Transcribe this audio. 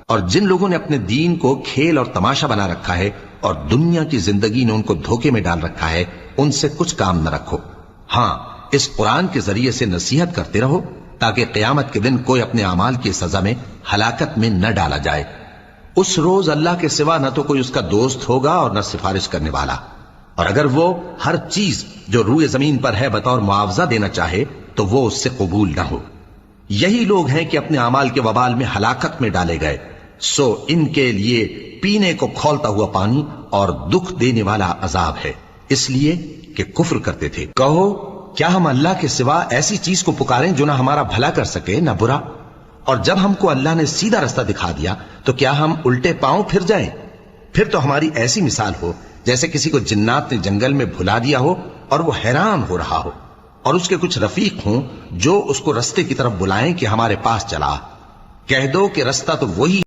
اور جن لوگوں نے اپنے دین کو کھیل اور تماشا بنا رکھا ہے اور دنیا کی زندگی نے ان کو دھوکے میں ڈال رکھا ہے، ان سے کچھ کام نہ رکھو۔ ہاں، اس قرآن کے ذریعے سے نصیحت کرتے رہو تاکہ قیامت کے دن کوئی اپنے اعمال کی سزا میں ہلاکت میں نہ ڈالا جائے۔ اس روز اللہ کے سوا نہ تو کوئی اس کا دوست ہوگا اور نہ سفارش کرنے والا، اور اگر وہ ہر چیز جو روئے زمین پر ہے بطور معاوضہ دینا چاہے تو وہ اس سے قبول نہ ہو۔ یہی لوگ ہیں کہ اپنے اعمال کے وبال میں ہلاکت میں ڈالے گئے، سو ان کے لیے پینے کو کھولتا ہوا پانی اور دکھ دینے والا عذاب ہے، اس لیے کہ کفر کرتے تھے۔ کہو، کیا ہم اللہ کے سوا ایسی چیز کو پکاریں جو نہ ہمارا بھلا کر سکے نہ برا؟ اور جب ہم کو اللہ نے سیدھا رستہ دکھا دیا تو کیا ہم الٹے پاؤں پھر جائیں؟ پھر تو ہماری ایسی مثال ہو جیسے کسی کو جنات نے جنگل میں بھلا دیا ہو اور وہ حیران ہو رہا ہو، اور اس کے کچھ رفیق ہوں جو اس کو رستے کی طرف بلائیں کہ ہمارے پاس چلا۔ کہہ دو کہ رستہ تو وہی